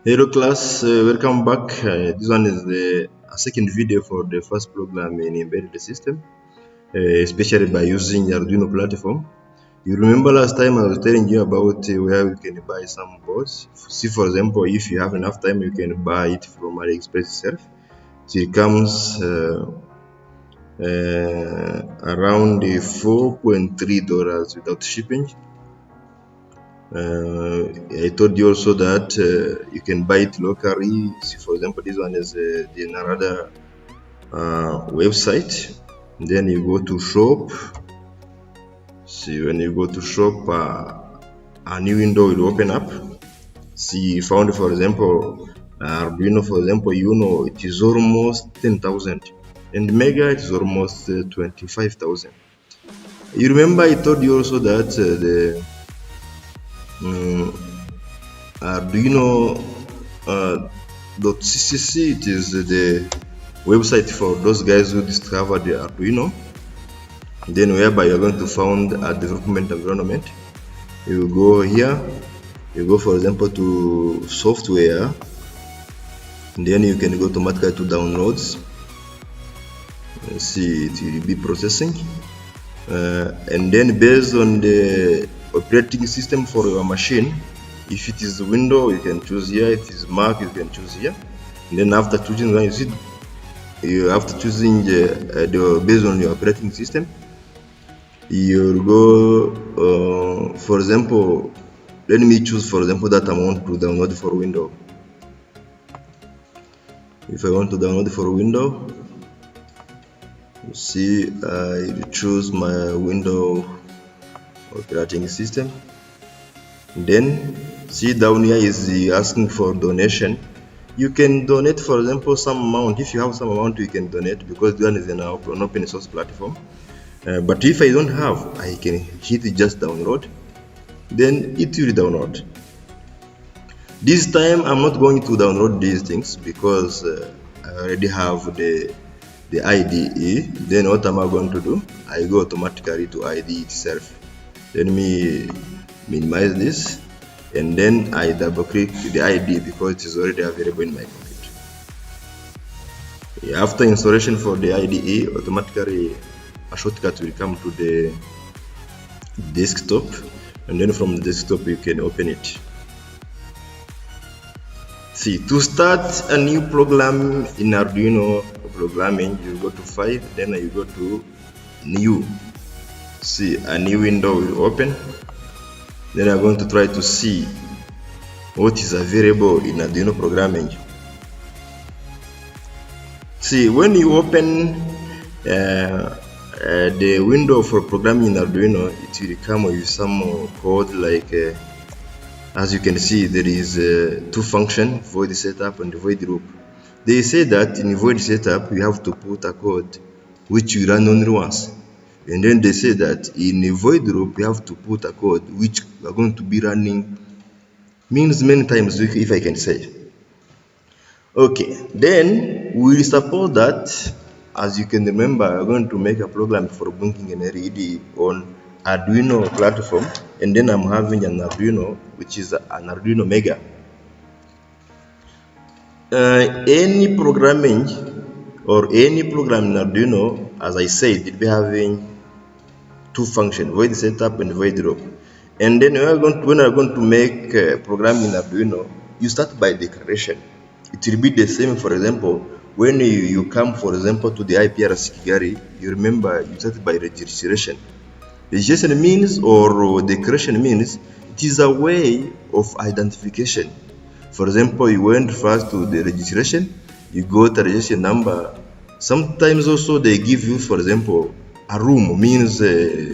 Hello class, welcome back. This one is a second video for the first program in embedded system, especially by using Arduino platform. You remember last time I was telling you about where we can buy some boards. See, for example, if you have enough time, you can buy it from AliExpress itself. So it comes around $4.3 without shipping. I told you also that you can buy it locally. See, for example, this one is the Narada website. Then you go to shop. See, when you go to shop, a new window will open up. See, you found, for example, Arduino, for example, it is almost 10,000, and Mega it is almost 25,000. You remember I told you also that the Arduino .ccc, it is the website for those guys who discovered the Arduino. Then whereby you're going to found a development environment. You go here, you go for example to software, and then you can go automatically to downloads. See, it will be processing, and then based on the operating system for your machine, if it is Windows, you can choose here. If it is Mac, you can choose here. And then after choosing one, after choosing the based on your operating system, you go for example, let me choose for example that I want to download for Windows. If I want to download for Windows, you see, I choose my Windows operating system. Then see down here is asking for donation. You can donate, for example, some amount. If you have some amount, you can donate, because this one is an open source platform. But if I don't have, I can hit just download, then it will download. This time I'm not going to download these things because I already have the IDE. Then what am I going to do? I go automatically to IDE itself. Let me minimize this, and then I double click the IDE because it is already available in my computer. After installation for the IDE, automatically a shortcut will come to the desktop, and then from the desktop you can open it. See, to start a new program in Arduino programming, you go to File, then you go to New. See, a new window will open. Then I'm going to try to see what is available in Arduino programming. See, when you open the window for programming in Arduino, it will come with some code like as you can see, there is two functions, void setup and void loop. They say that in void setup you have to put a code which you run only once, and then they say that in a void loop you have to put a code which we are going to be running means many times, if I can say. Okay, then we suppose that, as you can remember, I'm going to make a program for blinking an LED on Arduino platform, and then I'm having an Arduino which is an Arduino Mega. Any programming or any program in Arduino, as I said, it will be having two functions, void setup and void loop. And then when you're going to make a program in Arduino, you start by declaration. It will be the same, for example, when you come, for example, to the IPRC Kigali, you remember you start by registration. Registration means, or declaration means, it is a way of identification. For example, you went first to the registration, you got a registration number. Sometimes also they give you, for example, a room, means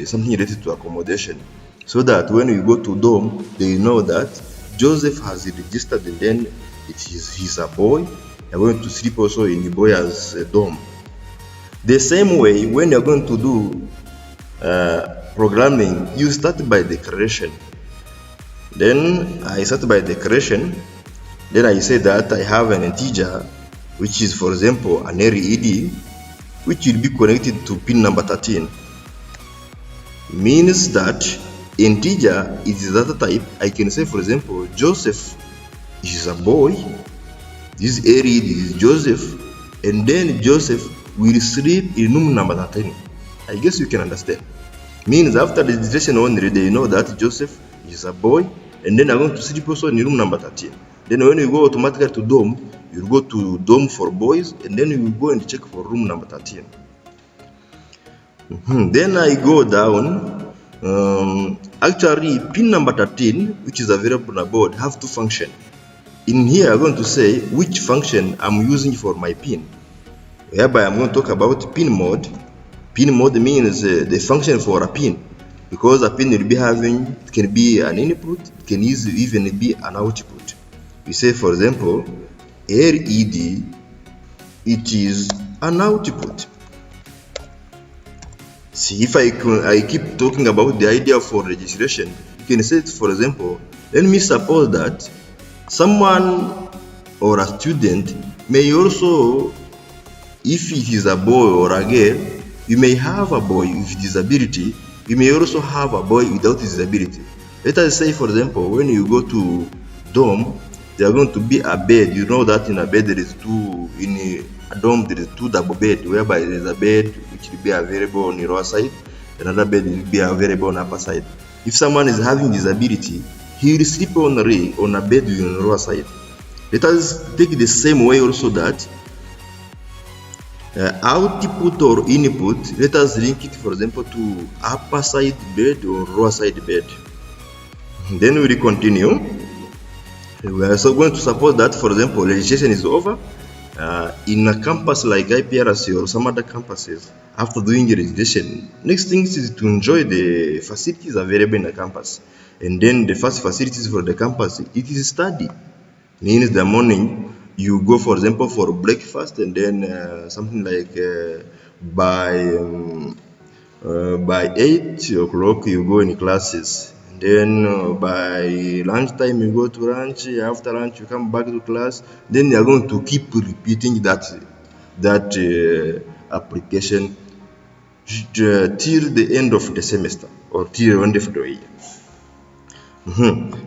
something related to accommodation, so that when you go to dorm, they know that Joseph has registered, and then he's a boy. You're going to sleep also in the boy's dorm. The same way, when you're going to do programming, you start by declaration. Then I start by declaration. Then I say that I have an integer, which is, for example, an LED, which will be connected to pin number 13. Means that integer is data type. I can say, for example, Joseph is a boy, this area is Joseph, and then Joseph will sleep in room number 13. I guess you can understand. Means after the registration only, they know that Joseph is a boy, and then I'm going to sleep also in room number 13. Then when you go automatically to dorm, you go to dorm for boys, and then you go and check for room number 13. Then I go down. Actually, pin number 13, which is available on the board, have two functions. In here, I'm going to say which function I'm using for my pin. Whereby I'm going to talk about pin mode. Pin mode means the function for a pin, because a pin will be having, it can be an input, it can even be an output. We say, for example, LED, it is an output. See, if I keep talking about the idea for registration, you can say, for example, let me suppose that someone or a student may also, if it is a boy or a girl, you may have a boy with disability, you may also have a boy without disability. Let us say, for example, when you go to dorm, there are going to be a bed. You know that in a bed there is two, in a dorm there is two double bed, whereby there is a bed which will be available on the lower side, another bed will be available on the upper side. If someone is having disability, he will sleep on a bed on the lower side. Let us take the same way also that output or input, let us link it, for example, to upper side bed or lower side bed. Then we will continue. We are also going to suppose that, for example, registration is over in a campus like IPRC or some other campuses. After doing registration, next thing is to enjoy the facilities available in the campus. And then the first facilities for the campus, it is study. Means the morning you go, for example, for breakfast, and then something like by 8 o'clock you go in classes. Then by lunchtime you go to lunch. After lunch you come back to class. Then you are going to keep repeating that application till the end of the semester or till the end of the year.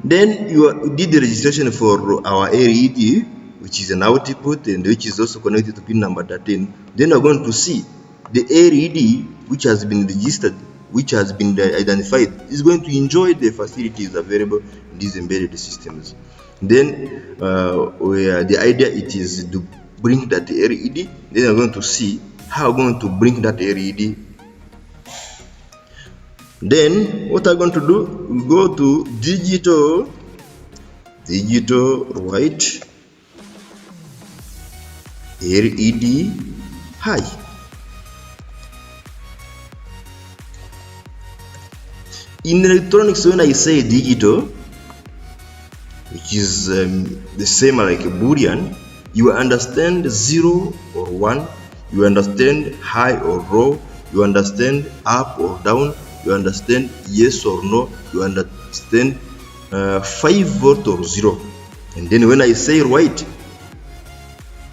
Then you did the registration for our LED, which is an output and which is also connected to pin number 13. Then you're going to see the LED which has been registered, which has been identified, is going to enjoy the facilities available in these embedded systems. Then the idea it is to bring that LED. Then you're going to see how I'm going to bring that LED. Then what I'm going to do, we go to digital white LED high. In electronics, when I say digital, which is the same like a Boolean, you understand 0 or 1, you understand high or low, you understand up or down, you understand yes or no, you understand 5 volt or 0. And then when I say white,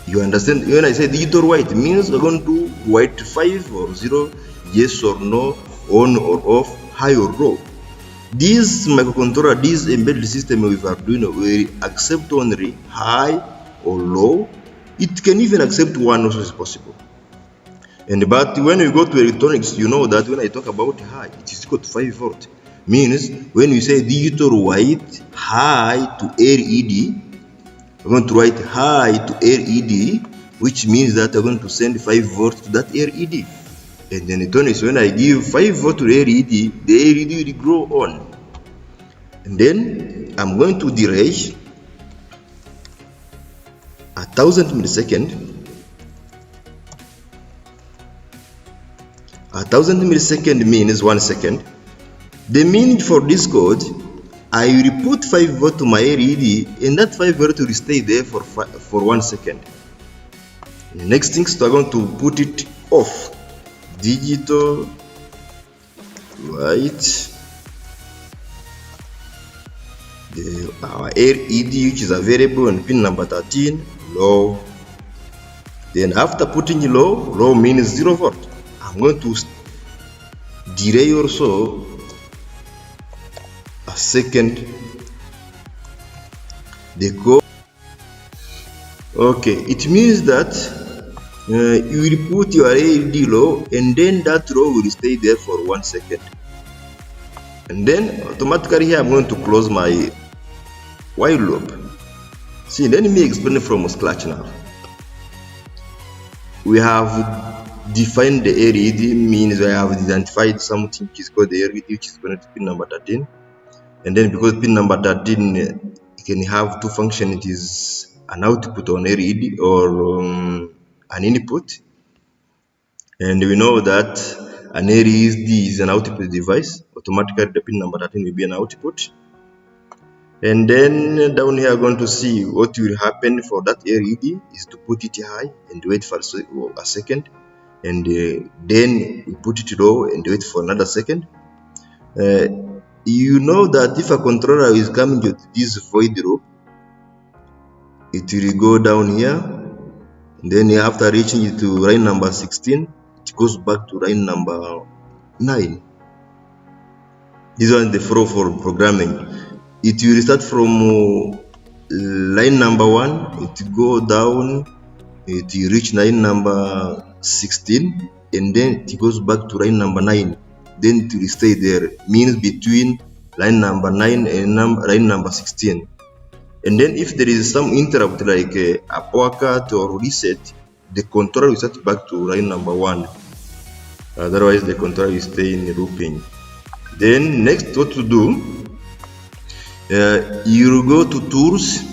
you understand, when I say digital white, it means we're going to white 5 or 0, yes or no, on or off, high or low. This microcontroller, this embedded system with Arduino will accept only high or low. It can even accept 1 also is possible. But when you go to electronics, you know that when I talk about high, it is equal to 5 volt. Means when you say digital white high to LED, we're going to write high to LED, which means that we're going to send 5 volts to that LED. And then electronics, when I give 5 volt to LED, the LED will grow on. And then I'm going to delay 1000 milliseconds. 1000 milliseconds means 1 second. The meaning for this code, I will put 5 volt to my LED, and that 5 volt will stay there for 1 second. The next thing is I'm going to put it off. Digital white, our LED which is available on pin number 13, low. Then after putting low means 0 volt. I'm going to delay also a second. The code Okay, it means that you will put your LED low, and then that row will stay there for 1 second. And then automatically here I'm going to close my while loop. See, let me explain from scratch now. We have defined the LED, means I have identified something which is called the LED, which is connected to pin number 13. And then because pin number 13 can have two functions, it is an output on LED or an input. And we know that an LED is an output device. Automatically the pin number 13 will be an output. And then down here, going to see what will happen for that LED is to put it high and wait for a second, and then we put it low and wait for another second. You know that if a controller is coming to this void loop, it will go down here, and then after reaching it to line number 16, it goes back to line number 9. This one is the flow for programming. It will start from line number 1, it go down, it will reach line number 16, and then it goes back to line number 9. Then it will stay there, means between line number 9 and line number 16. And then if there is some interrupt like a power cut or reset, the controller will start back to line number 1. Otherwise the controller will stay in looping. Then next, what to do, you will go to tools.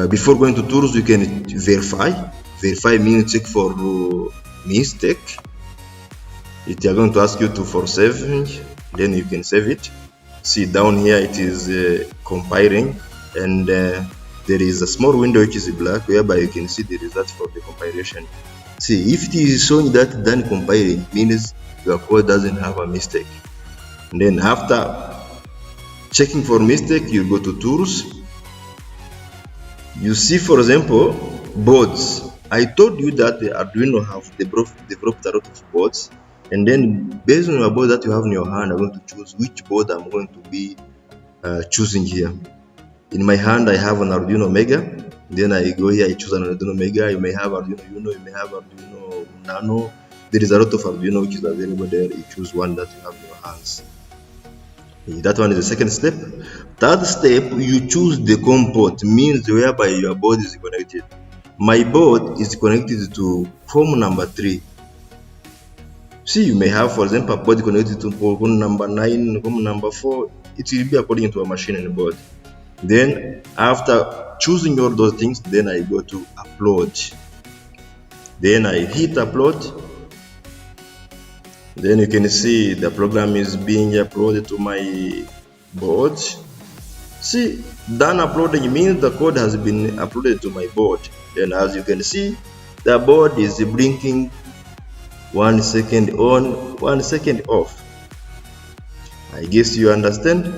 Before going to tools, you can verify. Verify means check for mistake. It is going to ask you to for saving, then you can save it. See down here it is compiling, and there is a small window which is black whereby you can see the result for the compilation. See, if it is showing that done compiling, means your code doesn't have a mistake. And then after checking for mistake, you go to tools. You see, for example, boards. I told you that the Arduino have developed a lot of boards, and then based on your board that you have in your hand, I'm going to choose which board I'm going to be choosing here. In my hand, I have an Arduino Mega. Then I go here, I choose an Arduino Mega. You may have Arduino Uno, you may have Arduino Nano. There is a lot of Arduino which is available there. You choose one that you have in your hands. That one is the second step. Third step, you choose the COM port, means whereby your board is connected. My board is connected to COM number 3. See, you may have, for example, a board connected to COM number 9, COM number 4. It will be according to a machine and board. Then after choosing all those things, then I go to upload. Then I hit upload. Then you can see the program is being uploaded to my board. See, done uploading means the code has been uploaded to my board. Then as you can see, the board is blinking 1 second on, 1 second off. I guess you understand.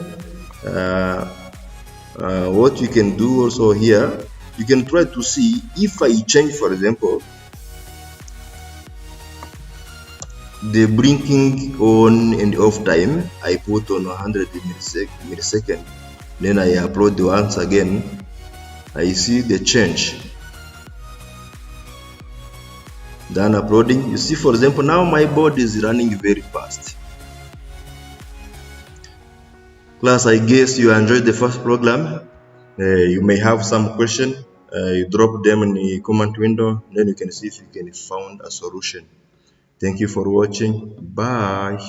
What you can do also here, you can try to see if I change, for example, the blinking on and off time, I put on 100 millisecond. Then I upload once again. I see the change. Done uploading. You see, for example, now my board is running very fast. Class, I guess you enjoyed the first program. You may have some question. You drop them in the comment window. Then you can see if you can find a solution. Thank you for watching. Bye.